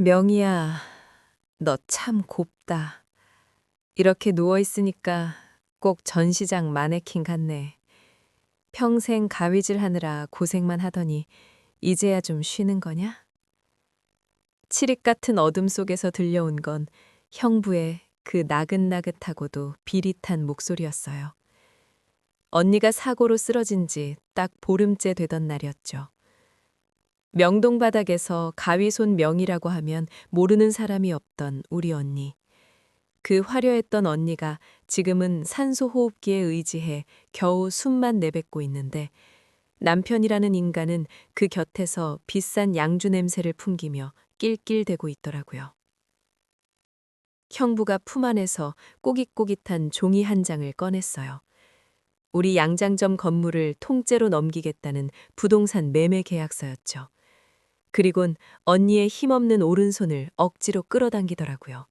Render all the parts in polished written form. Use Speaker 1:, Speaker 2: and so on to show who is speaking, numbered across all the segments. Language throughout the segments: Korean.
Speaker 1: 명희야, 너 참 곱다. 이렇게 누워있으니까 꼭 전시장 마네킹 같네. 평생 가위질 하느라 고생만 하더니 이제야 좀 쉬는 거냐? 칠흑 같은 어둠 속에서 들려온 건 형부의 그 나긋나긋하고도 비릿한 목소리였어요. 언니가 사고로 쓰러진 지 딱 보름째 되던 날이었죠. 명동 바닥에서 가위손 명이라고 하면 모르는 사람이 없던 우리 언니. 그 화려했던 언니가 지금은 산소 호흡기에 의지해 겨우 숨만 내뱉고 있는데 남편이라는 인간은 그 곁에서 비싼 양주 냄새를 풍기며 낄낄대고 있더라고요. 형부가 품 안에서 꼬깃꼬깃한 종이 한 장을 꺼냈어요. 우리 양장점 건물을 통째로 넘기겠다는 부동산 매매 계약서였죠. 그리곤 언니의 힘없는 오른손을 억지로 끌어당기더라고요.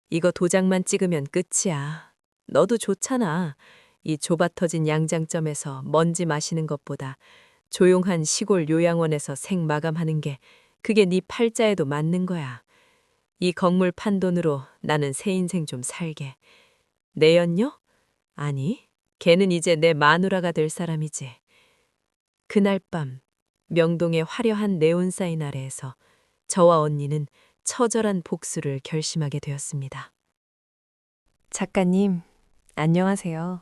Speaker 1: 이거 도장만 찍으면 끝이야. 너도 좋잖아. 이 좁아터진 양장점에서 먼지 마시는 것보다 조용한 시골 요양원에서 생 마감하는 게 그게 네 팔자에도 맞는 거야. 이 건물 판 돈으로 나는 새 인생 좀 살게. 내 연녀? 아니, 걔는 이제 내 마누라가 될 사람이지. 그날 밤 명동의 화려한 네온사인 아래에서 저와 언니는 처절한 복수를 결심하게 되었습니다. 작가님, 안녕하세요.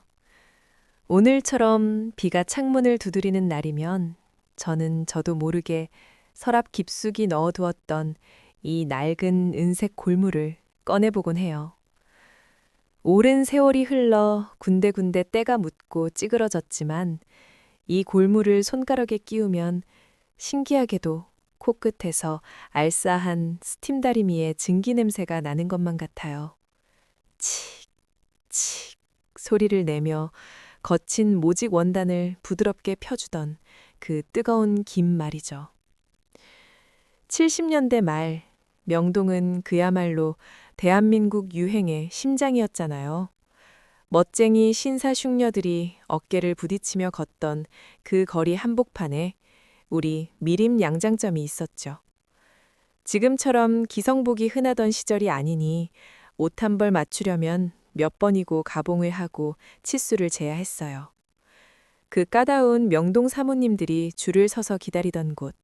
Speaker 1: 오늘처럼 비가 창문을 두드리는 날이면 저도 모르게 서랍 깊숙이 넣어두었던 이 낡은 은색 골무를 꺼내보곤 해요. 오랜 세월이 흘러 군데군데 때가 묻고 찌그러졌지만 이 골무를 손가락에 끼우면 신기하게도 코끝에서 알싸한 스팀 다리미의 증기 냄새가 나는 것만 같아요. 칙, 칙 소리를 내며 거친 모직 원단을 부드럽게 펴주던 그 뜨거운 김 말이죠. 70년대 말, 명동은 그야말로 대한민국 유행의 심장이었잖아요. 멋쟁이 신사숙녀들이 어깨를 부딪히며 걷던 그 거리 한복판에 우리 미림 양장점이 있었죠. 지금처럼 기성복이 흔하던 시절이 아니니 옷 한 벌 맞추려면 몇 번이고 가봉을 하고 치수를 재야 했어요. 그 까다로운 명동 사모님들이 줄을 서서 기다리던 곳,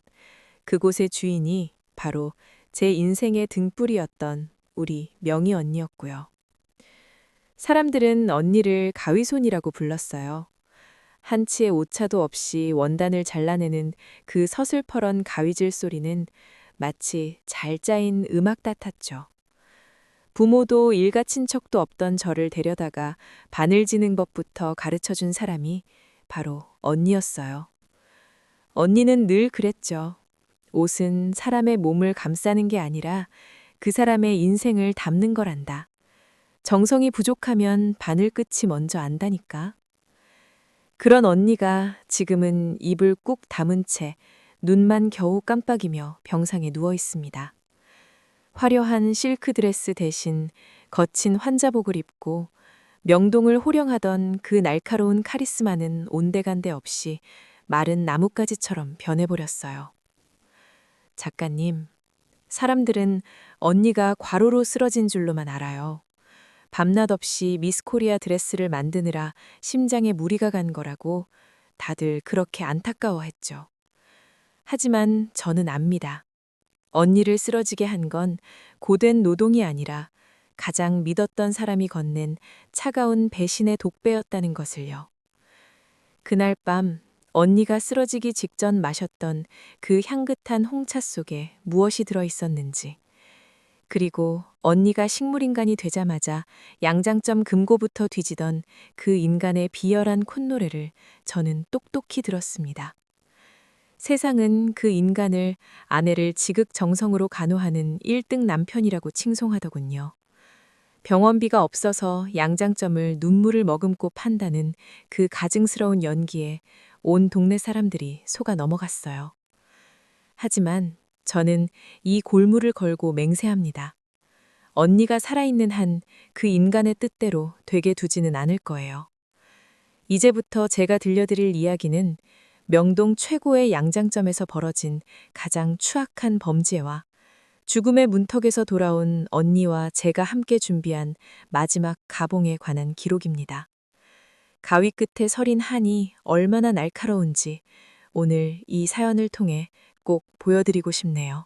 Speaker 1: 그곳의 주인이 바로 제 인생의 등불이었던 우리 명희 언니였고요. 사람들은 언니를 가위손이라고 불렀어요. 한치의 오차도 없이 원단을 잘라내는 그 서슬퍼런 가위질 소리는 마치 잘 짜인 음악 같았죠. 부모도 일가 친척도 없던 저를 데려다가 바늘 지는 법부터 가르쳐준 사람이 바로 언니였어요. 언니는 늘 그랬죠. 옷은 사람의 몸을 감싸는 게 아니라 그 사람의 인생을 담는 거란다. 정성이 부족하면 바늘 끝이 먼저 안다니까. 그런 언니가 지금은 입을 꾹 다문 채 눈만 겨우 깜빡이며 병상에 누워 있습니다. 화려한 실크 드레스 대신 거친 환자복을 입고 명동을 호령하던 그 날카로운 카리스마는 온데간데 없이 마른 나뭇가지처럼 변해버렸어요. 작가님, 사람들은 언니가 과로로 쓰러진 줄로만 알아요. 밤낮 없이 미스 코리아 드레스를 만드느라 심장에 무리가 간 거라고 다들 그렇게 안타까워했죠. 하지만 저는 압니다. 언니를 쓰러지게 한 건 고된 노동이 아니라 가장 믿었던 사람이 건넨 차가운 배신의 독배였다는 것을요. 그날 밤 언니가 쓰러지기 직전 마셨던 그 향긋한 홍차 속에 무엇이 들어 있었는지, 그리고 언니가 식물인간이 되자마자 양장점 금고부터 뒤지던 그 인간의 비열한 콧노래를 저는 똑똑히 들었습니다. 세상은 그 인간을 아내를 지극정성으로 간호하는 1등 남편이라고 칭송하더군요. 병원비가 없어서 양장점을 눈물을 머금고 판다는 그 가증스러운 연기에 온 동네 사람들이 속아 넘어갔어요. 하지만 저는 이 골무를 걸고 맹세합니다. 언니가 살아있는 한 그 인간의 뜻대로 되게 두지는 않을 거예요. 이제부터 제가 들려드릴 이야기는 명동 최고의 양장점에서 벌어진 가장 추악한 범죄와 죽음의 문턱에서 돌아온 언니와 제가 함께 준비한 마지막 가봉에 관한 기록입니다. 가위 끝에 서린 한이 얼마나 날카로운지 오늘 이 사연을 통해 꼭 보여드리고 싶네요.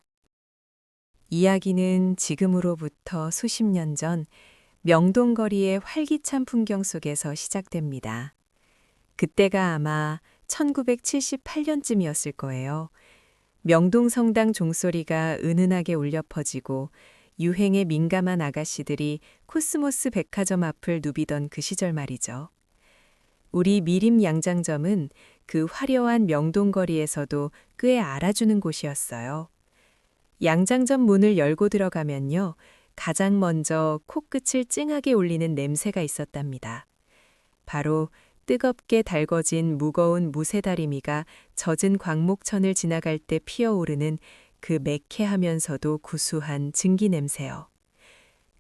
Speaker 1: 이야기는 지금으로부터 수십 년 전 명동거리의 활기찬 풍경 속에서 시작됩니다. 그때가 아마 1978년쯤이었을 거예요. 명동성당 종소리가 은은하게 울려 퍼지고 유행에 민감한 아가씨들이 코스모스 백화점 앞을 누비던 그 시절 말이죠. 우리 미림 양장점은 그 화려한 명동거리에서도 꽤 알아주는 곳이었어요. 양장점 문을 열고 들어가면요, 가장 먼저 코끝을 찡하게 울리는 냄새가 있었답니다. 바로 뜨겁게 달궈진 무거운 무쇠다리미가 젖은 광목천을 지나갈 때 피어오르는 그 매캐하면서도 구수한 증기 냄새요.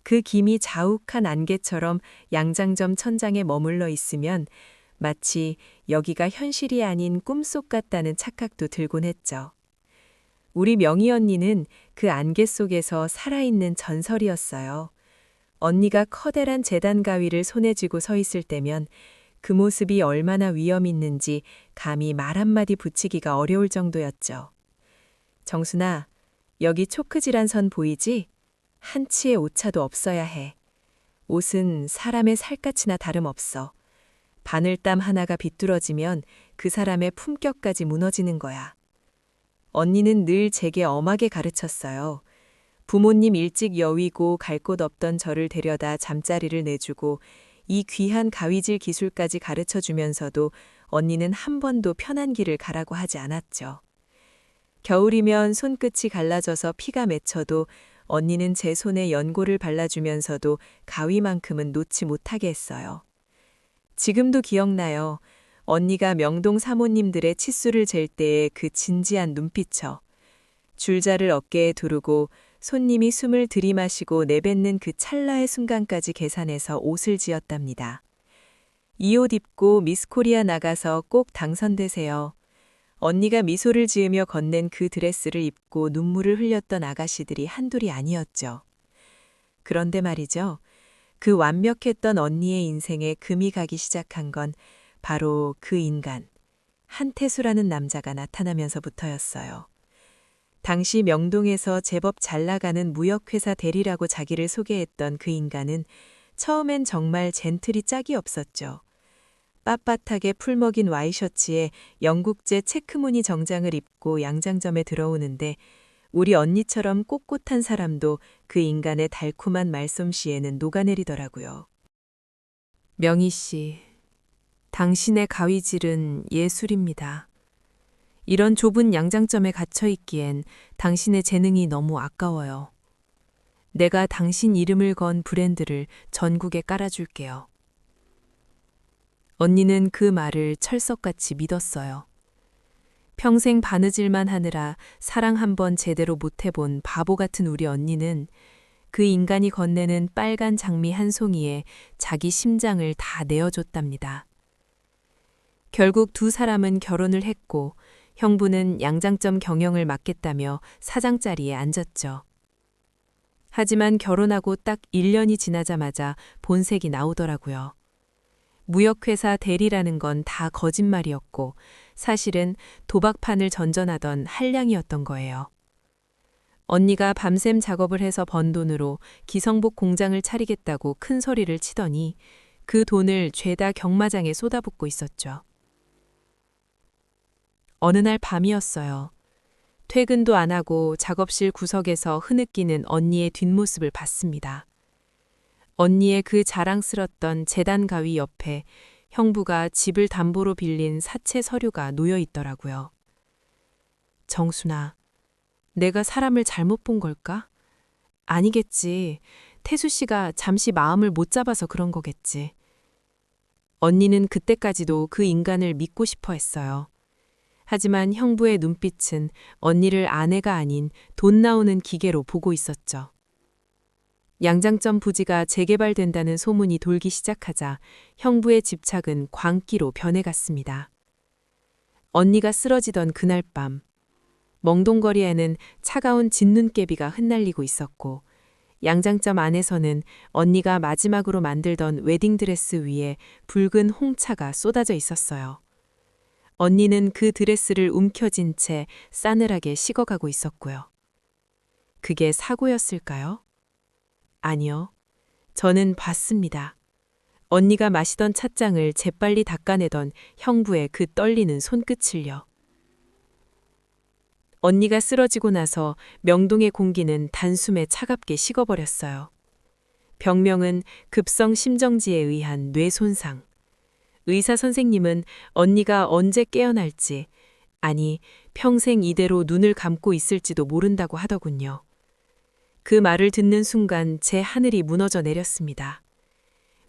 Speaker 1: 그 김이 자욱한 안개처럼 양장점 천장에 머물러 있으면 마치 여기가 현실이 아닌 꿈속 같다는 착각도 들곤 했죠. 우리 명희 언니는 그 안개 속에서 살아있는 전설이었어요. 언니가 커다란 재단 가위를 손에 쥐고 서 있을 때면 그 모습이 얼마나 위험 있는지 감히 말 한마디 붙이기가 어려울 정도였죠. 정순아, 여기 초크질한 선 보이지? 한 치의 오차도 없어야 해. 옷은 사람의 살갗이나 다름없어. 바늘땀 하나가 비뚤어지면 그 사람의 품격까지 무너지는 거야. 언니는 늘 제게 엄하게 가르쳤어요. 부모님 일찍 여위고 갈 곳 없던 저를 데려다 잠자리를 내주고 이 귀한 가위질 기술까지 가르쳐 주면서도 언니는 한 번도 편한 길을 가라고 하지 않았죠. 겨울이면 손끝이 갈라져서 피가 맺혀도 언니는 제 손에 연고를 발라주면서도 가위만큼은 놓지 못하게 했어요. 지금도 기억나요. 언니가 명동 사모님들의 치수를 잴 때의 그 진지한 눈빛처. 줄자를 어깨에 두르고 손님이 숨을 들이마시고 내뱉는 그 찰나의 순간까지 계산해서 옷을 지었답니다. 이 옷 입고 미스 코리아 나가서 꼭 당선되세요. 언니가 미소를 지으며 건넨 그 드레스를 입고 눈물을 흘렸던 아가씨들이 한둘이 아니었죠. 그런데 말이죠. 그 완벽했던 언니의 인생에 금이 가기 시작한 건 바로 그 인간, 한태수라는 남자가 나타나면서부터였어요. 당시 명동에서 제법 잘 나가는 무역회사 대리라고 자기를 소개했던 그 인간은 처음엔 정말 젠틀이 짝이 없었죠. 빳빳하게 풀먹인 와이셔츠에 영국제 체크무늬 정장을 입고 양장점에 들어오는데 우리 언니처럼 꼿꼿한 사람도 그 인간의 달콤한 말솜씨에는 녹아내리더라고요. 명희 씨, 당신의 가위질은 예술입니다. 이런 좁은 양장점에 갇혀 있기엔 당신의 재능이 너무 아까워요. 내가 당신 이름을 건 브랜드를 전국에 깔아줄게요. 언니는 그 말을 철석같이 믿었어요. 평생 바느질만 하느라 사랑 한번 제대로 못 해본 바보 같은 우리 언니는 그 인간이 건네는 빨간 장미 한 송이에 자기 심장을 다 내어줬답니다. 결국 두 사람은 결혼을 했고 형부는 양장점 경영을 맡겠다며 사장 자리에 앉았죠. 하지만 결혼하고 딱 1년이 지나자마자 본색이 나오더라고요. 무역회사 대리라는 건 다 거짓말이었고 사실은 도박판을 전전하던 한량이었던 거예요. 언니가 밤샘 작업을 해서 번 돈으로 기성복 공장을 차리겠다고 큰 소리를 치더니 그 돈을 죄다 경마장에 쏟아붓고 있었죠. 어느 날 밤이었어요. 퇴근도 안 하고 작업실 구석에서 흐느끼는 언니의 뒷모습을 봤습니다. 언니의 그 자랑스렀던 재단 가위 옆에 형부가 집을 담보로 빌린 사채 서류가 놓여 있더라고요. 정순아, 내가 사람을 잘못 본 걸까? 아니겠지. 태수 씨가 잠시 마음을 못 잡아서 그런 거겠지. 언니는 그때까지도 그 인간을 믿고 싶어 했어요. 하지만 형부의 눈빛은 언니를 아내가 아닌 돈 나오는 기계로 보고 있었죠. 양장점 부지가 재개발된다는 소문이 돌기 시작하자 형부의 집착은 광기로 변해갔습니다. 언니가 쓰러지던 그날 밤, 멍동거리에는 차가운 진눈깨비가 흩날리고 있었고 양장점 안에서는 언니가 마지막으로 만들던 웨딩드레스 위에 붉은 홍차가 쏟아져 있었어요. 언니는 그 드레스를 움켜쥔 채 싸늘하게 식어가고 있었고요. 그게 사고였을까요? 아니요. 저는 봤습니다. 언니가 마시던 찻장을 재빨리 닦아내던 형부의 그 떨리는 손끝을요. 언니가 쓰러지고 나서 명동의 공기는 단숨에 차갑게 식어버렸어요. 병명은 급성 심정지에 의한 뇌 손상. 의사 선생님은 언니가 언제 깨어날지, 아니 평생 이대로 눈을 감고 있을지도 모른다고 하더군요. 그 말을 듣는 순간 제 하늘이 무너져 내렸습니다.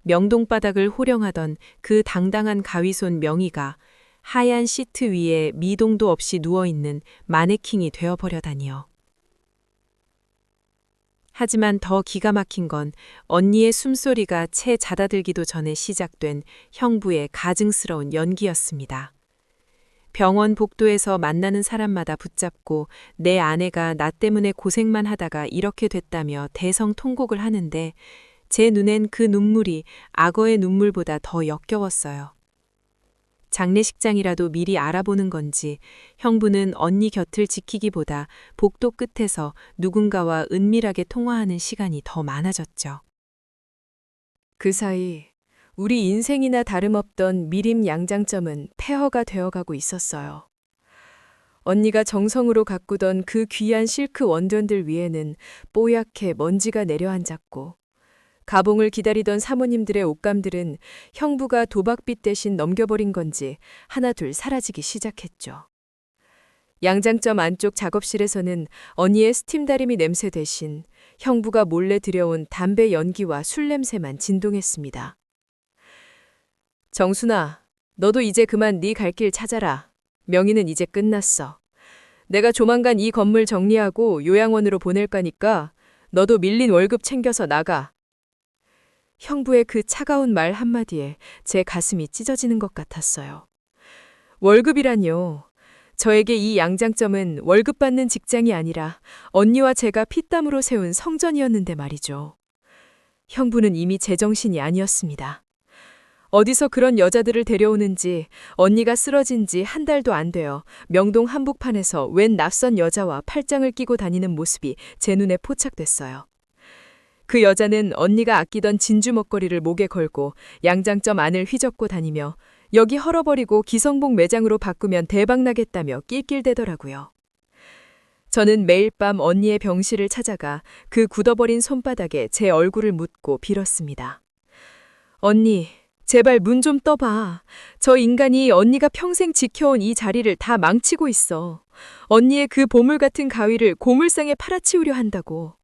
Speaker 1: 명동 바닥을 호령하던 그 당당한 가위손 명의가 하얀 시트 위에 미동도 없이 누워있는 마네킹이 되어버려다니요. 하지만 더 기가 막힌 건 언니의 숨소리가 채 잦아들기도 전에 시작된 형부의 가증스러운 연기였습니다. 병원 복도에서 만나는 사람마다 붙잡고 내 아내가 나 때문에 고생만 하다가 이렇게 됐다며 대성통곡을 하는데 제 눈엔 그 눈물이 악어의 눈물보다 더 역겨웠어요. 장례식장이라도 미리 알아보는 건지 형부는 언니 곁을 지키기보다 복도 끝에서 누군가와 은밀하게 통화하는 시간이 더 많아졌죠. 그 사이 우리 인생이나 다름없던 미림 양장점은 폐허가 되어가고 있었어요. 언니가 정성으로 가꾸던 그 귀한 실크 원단들 위에는 뽀얗게 먼지가 내려앉았고 가봉을 기다리던 사모님들의 옷감들은 형부가 도박빚 대신 넘겨버린 건지 하나둘 사라지기 시작했죠. 양장점 안쪽 작업실에서는 언니의 스팀 다리미 냄새 대신 형부가 몰래 들여온 담배 연기와 술 냄새만 진동했습니다. 정순아, 너도 이제 그만 네 갈 길 찾아라. 명의는 이제 끝났어. 내가 조만간 이 건물 정리하고 요양원으로 보낼 거니까 너도 밀린 월급 챙겨서 나가. 형부의 그 차가운 말 한마디에 제 가슴이 찢어지는 것 같았어요. 월급이라뇨. 저에게 이 양장점은 월급 받는 직장이 아니라 언니와 제가 피땀으로 세운 성전이었는데 말이죠. 형부는 이미 제정신이 아니었습니다. 어디서 그런 여자들을 데려오는지 언니가 쓰러진 지 한 달도 안 되어 명동 한복판에서 웬 낯선 여자와 팔짱을 끼고 다니는 모습이 제 눈에 포착됐어요. 그 여자는 언니가 아끼던 진주 먹거리를 목에 걸고 양장점 안을 휘젓고 다니며 여기 헐어버리고 기성복 매장으로 바꾸면 대박나겠다며 낄낄대더라고요. 저는 매일 밤 언니의 병실을 찾아가 그 굳어버린 손바닥에 제 얼굴을 묻고 빌었습니다. 언니, 제발 문 좀 떠봐. 저 인간이 언니가 평생 지켜온 이 자리를 다 망치고 있어. 언니의 그 보물 같은 가위를 고물상에 팔아치우려 한다고.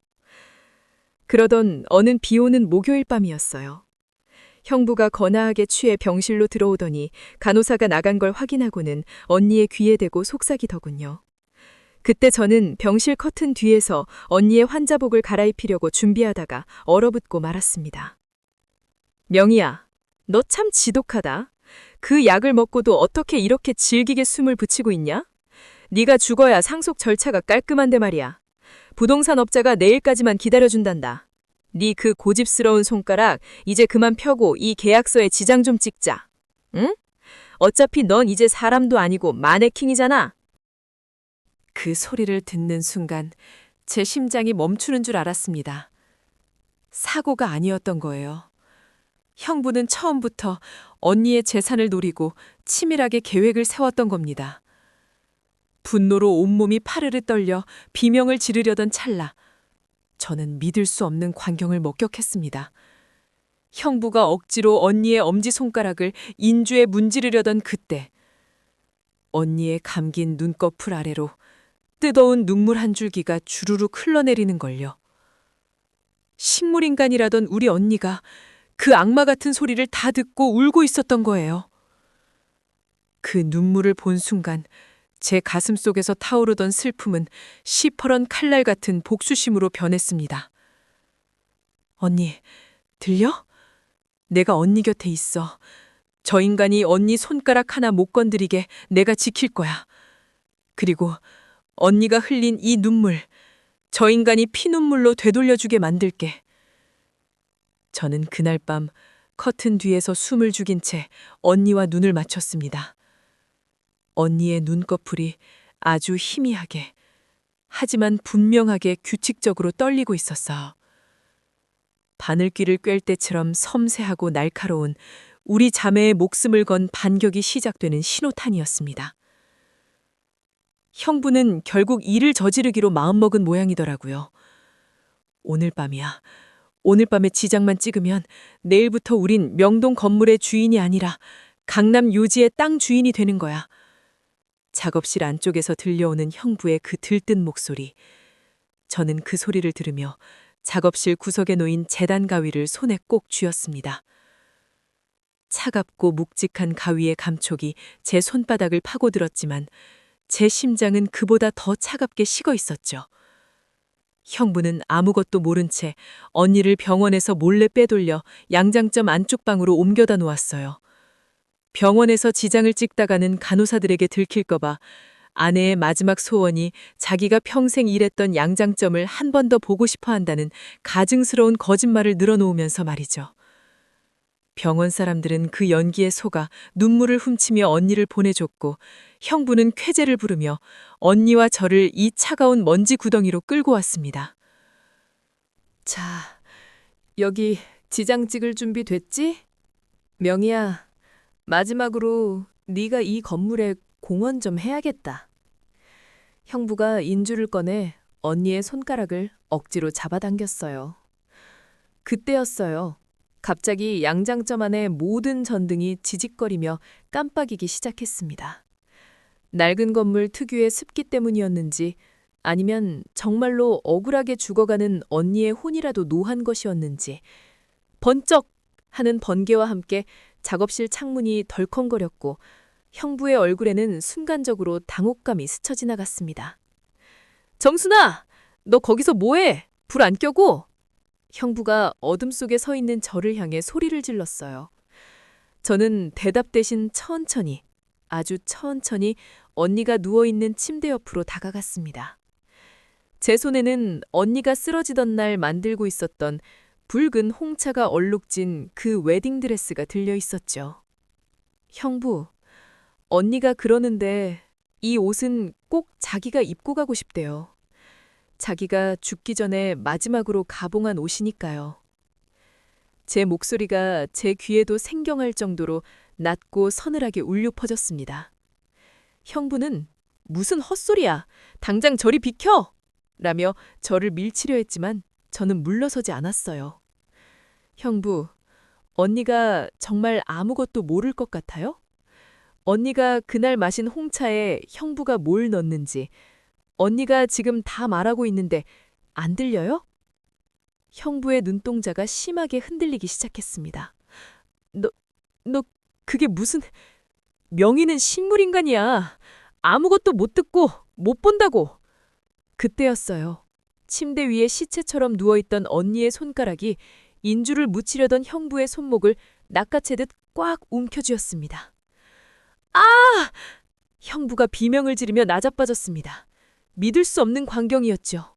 Speaker 1: 그러던 어느 비 오는 목요일 밤이었어요. 형부가 거나하게 취해 병실로 들어오더니 간호사가 나간 걸 확인하고는 언니의 귀에 대고 속삭이더군요. 그때 저는 병실 커튼 뒤에서 언니의 환자복을 갈아입히려고 준비하다가 얼어붙고 말았습니다. 명희야, 너 참 지독하다. 그 약을 먹고도 어떻게 이렇게 질기게 숨을 붙이고 있냐? 네가 죽어야 상속 절차가 깔끔한데 말이야. 부동산 업자가 내일까지만 기다려준단다. 네 그 고집스러운 손가락 이제 그만 펴고 이 계약서에 지장 좀 찍자. 응? 어차피 넌 이제 사람도 아니고 마네킹이잖아. 그 소리를 듣는 순간 제 심장이 멈추는 줄 알았습니다. 사고가 아니었던 거예요. 형부는 처음부터 언니의 재산을 노리고 치밀하게 계획을 세웠던 겁니다. 분노로 온몸이 파르르 떨려 비명을 지르려던 찰나 저는 믿을 수 없는 광경을 목격했습니다. 형부가 억지로 언니의 엄지손가락을 인주에 문지르려던 그때 언니의 감긴 눈꺼풀 아래로 뜨거운 눈물 한 줄기가 주르륵 흘러내리는 걸요. 식물인간이라던 우리 언니가 그 악마 같은 소리를 다 듣고 울고 있었던 거예요. 그 눈물을 본 순간 제 가슴 속에서 타오르던 슬픔은 시퍼런 칼날 같은 복수심으로 변했습니다. 언니, 들려? 내가 언니 곁에 있어. 저 인간이 언니 손가락 하나 못 건드리게 내가 지킬 거야. 그리고 언니가 흘린 이 눈물, 저 인간이 피눈물로 되돌려주게 만들게. 저는 그날 밤 커튼 뒤에서 숨을 죽인 채 언니와 눈을 맞췄습니다. 언니의 눈꺼풀이 아주 희미하게, 하지만 분명하게 규칙적으로 떨리고 있었어. 바늘귀를 꿰을 때처럼 섬세하고 날카로운 우리 자매의 목숨을 건 반격이 시작되는 신호탄이었습니다. 형부는 결국 일을 저지르기로 마음먹은 모양이더라고요. 오늘 밤이야. 오늘 밤에 지장만 찍으면 내일부터 우린 명동 건물의 주인이 아니라 강남 요지의 땅 주인이 되는 거야. 작업실 안쪽에서 들려오는 형부의 그 들뜬 목소리. 저는 그 소리를 들으며 작업실 구석에 놓인 재단 가위를 손에 꼭 쥐었습니다. 차갑고 묵직한 가위의 감촉이 제 손바닥을 파고들었지만 제 심장은 그보다 더 차갑게 식어 있었죠. 형부는 아무것도 모른 채 언니를 병원에서 몰래 빼돌려 양장점 안쪽 방으로 옮겨다 놓았어요. 병원에서 지장을 찍다가는 간호사들에게 들킬까봐 아내의 마지막 소원이 자기가 평생 일했던 양장점을 한 번 더 보고 싶어 한다는 가증스러운 거짓말을 늘어놓으면서 말이죠. 병원 사람들은 그 연기에 속아 눈물을 훔치며 언니를 보내줬고 형부는 쾌재를 부르며 언니와 저를 이 차가운 먼지 구덩이로 끌고 왔습니다. 자, 여기 지장 찍을 준비 됐지? 명희야, 마지막으로 네가 이 건물에 공헌 좀 해야겠다. 형부가 인주를 꺼내 언니의 손가락을 억지로 잡아당겼어요. 그때였어요. 갑자기 양장점 안의 모든 전등이 지직거리며 깜빡이기 시작했습니다. 낡은 건물 특유의 습기 때문이었는지 아니면 정말로 억울하게 죽어가는 언니의 혼이라도 노한 것이었는지 번쩍 하는 번개와 함께 작업실 창문이 덜컹거렸고 형부의 얼굴에는 순간적으로 당혹감이 스쳐 지나갔습니다. 정순아! 너 거기서 뭐해? 불 안 켜고? 형부가 어둠 속에 서 있는 저를 향해 소리를 질렀어요. 저는 대답 대신 천천히, 아주 천천히 언니가 누워있는 침대 옆으로 다가갔습니다. 제 손에는 언니가 쓰러지던 날 만들고 있었던 붉은 홍차가 얼룩진 그 웨딩드레스가 들려 있었죠. 형부, 언니가 그러는데 이 옷은 꼭 자기가 입고 가고 싶대요. 자기가 죽기 전에 마지막으로 가봉한 옷이니까요. 제 목소리가 제 귀에도 생경할 정도로 낮고 서늘하게 울려 퍼졌습니다. 형부는 무슨 헛소리야. 당장 저리 비켜! 라며 저를 밀치려 했지만 저는 물러서지 않았어요. 형부, 언니가 정말 아무것도 모를 것 같아요? 언니가 그날 마신 홍차에 형부가 뭘 넣었는지 언니가 지금 다 말하고 있는데 안 들려요? 형부의 눈동자가 심하게 흔들리기 시작했습니다. 너 그게 무슨... 명희는 식물인간이야. 아무것도 못 듣고 못 본다고. 그때였어요. 침대 위에 시체처럼 누워있던 언니의 손가락이 인주를 묻히려던 형부의 손목을 낚아채듯 꽉 움켜쥐었습니다. 아! 형부가 비명을 지르며 나자빠졌습니다. 믿을 수 없는 광경이었죠.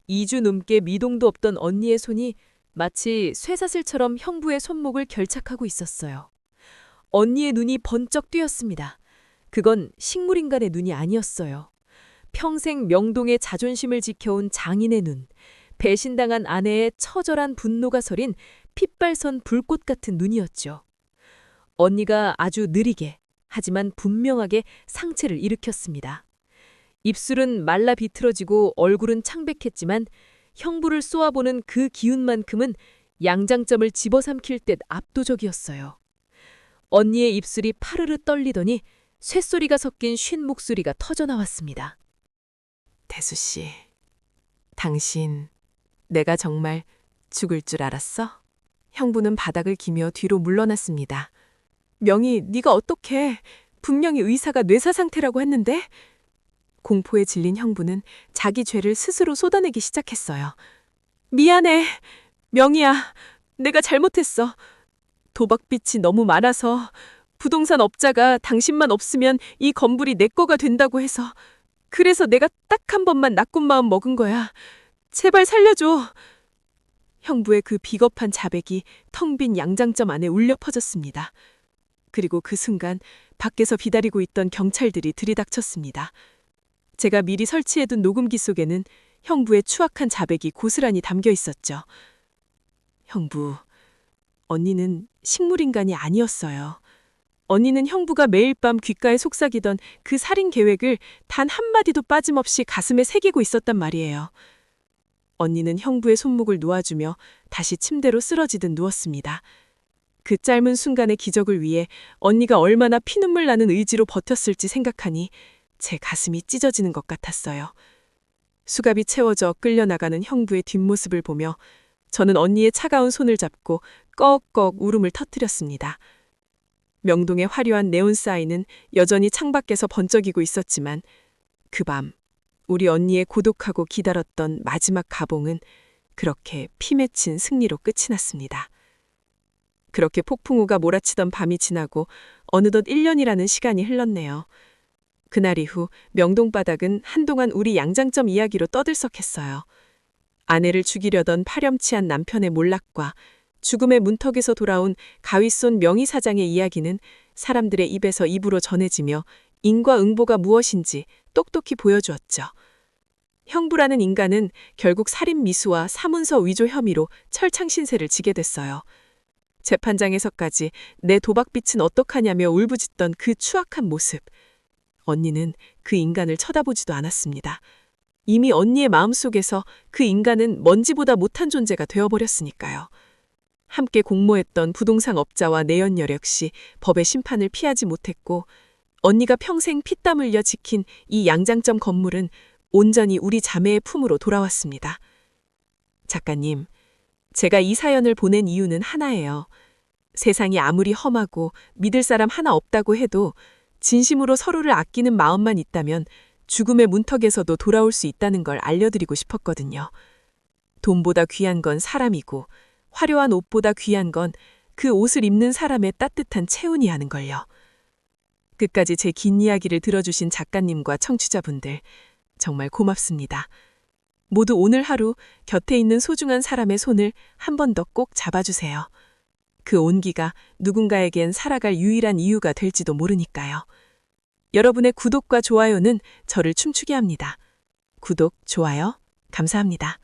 Speaker 1: 2주 넘게 미동도 없던 언니의 손이 마치 쇠사슬처럼 형부의 손목을 결착하고 있었어요. 언니의 눈이 번쩍 뜨였습니다. 그건 식물인간의 눈이 아니었어요. 평생 명동의 자존심을 지켜온 장인의 눈, 배신당한 아내의 처절한 분노가 서린 핏발선 불꽃 같은 눈이었죠. 언니가 아주 느리게 하지만 분명하게 상체를 일으켰습니다. 입술은 말라 비틀어지고 얼굴은 창백했지만 형부를 쏘아보는 그 기운만큼은 양장점을 집어삼킬 듯 압도적이었어요. 언니의 입술이 파르르 떨리더니 쇳소리가 섞인 쉰 목소리가 터져나왔습니다. 대수 씨, 당신 내가 정말 죽을 줄 알았어? 형부는 바닥을 기며 뒤로 물러났습니다. 명희, 네가 어떻게... 분명히 의사가 뇌사 상태라고 했는데... 공포에 질린 형부는 자기 죄를 스스로 쏟아내기 시작했어요. 미안해. 명희야, 내가 잘못했어. 도박빚이 너무 많아서 부동산 업자가 당신만 없으면 이 건물이 내 거가 된다고 해서 그래서 내가 딱 한 번만 나쁜 마음 먹은 거야. 제발 살려줘. 형부의 그 비겁한 자백이 텅 빈 양장점 안에 울려 퍼졌습니다. 그리고 그 순간 밖에서 기다리고 있던 경찰들이 들이닥쳤습니다. 제가 미리 설치해둔 녹음기 속에는 형부의 추악한 자백이 고스란히 담겨 있었죠. 형부, 언니는 식물인간이 아니었어요. 언니는 형부가 매일 밤 귓가에 속삭이던 그 살인 계획을 단 한마디도 빠짐없이 가슴에 새기고 있었단 말이에요. 언니는 형부의 손목을 놓아주며 다시 침대로 쓰러지듯 누웠습니다. 그 짧은 순간의 기적을 위해 언니가 얼마나 피눈물 나는 의지로 버텼을지 생각하니 제 가슴이 찢어지는 것 같았어요. 수갑이 채워져 끌려나가는 형부의 뒷모습을 보며 저는 언니의 차가운 손을 잡고 꺽꺽 울음을 터뜨렸습니다. 명동의 화려한 네온 사인은 여전히 창밖에서 번쩍이고 있었지만 그 밤 우리 언니의 고독하고 기다렸던 마지막 가봉은 그렇게 피 맺힌 승리로 끝이 났습니다. 그렇게 폭풍우가 몰아치던 밤이 지나고 어느덧 1년이라는 시간이 흘렀네요. 그날 이후 명동 바닥은 한동안 우리 양장점 이야기로 떠들썩했어요. 아내를 죽이려던 파렴치한 남편의 몰락과 죽음의 문턱에서 돌아온 가위손 명의 사장의 이야기는 사람들의 입에서 입으로 전해지며 인과응보가 무엇인지 똑똑히 보여주었죠. 형부라는 인간은 결국 살인 미수와 사문서 위조 혐의로 철창 신세를 지게 됐어요. 재판장에서까지 내 도박빛은 어떡하냐며 울부짖던 그 추악한 모습. 언니는 그 인간을 쳐다보지도 않았습니다. 이미 언니의 마음속에서 그 인간은 먼지보다 못한 존재가 되어버렸으니까요. 함께 공모했던 부동산 업자와 내연녀 역시 법의 심판을 피하지 못했고 언니가 평생 피땀 흘려 지킨 이 양장점 건물은 온전히 우리 자매의 품으로 돌아왔습니다. 작가님, 제가 이 사연을 보낸 이유는 하나예요. 세상이 아무리 험하고 믿을 사람 하나 없다고 해도 진심으로 서로를 아끼는 마음만 있다면 죽음의 문턱에서도 돌아올 수 있다는 걸 알려드리고 싶었거든요. 돈보다 귀한 건 사람이고 화려한 옷보다 귀한 건 그 옷을 입는 사람의 따뜻한 체온이 하는 걸요. 끝까지 제 긴 이야기를 들어주신 작가님과 청취자분들 정말 고맙습니다. 모두 오늘 하루 곁에 있는 소중한 사람의 손을 한 번 더 꼭 잡아주세요. 그 온기가 누군가에겐 살아갈 유일한 이유가 될지도 모르니까요. 여러분의 구독과 좋아요는 저를 춤추게 합니다. 구독, 좋아요, 감사합니다.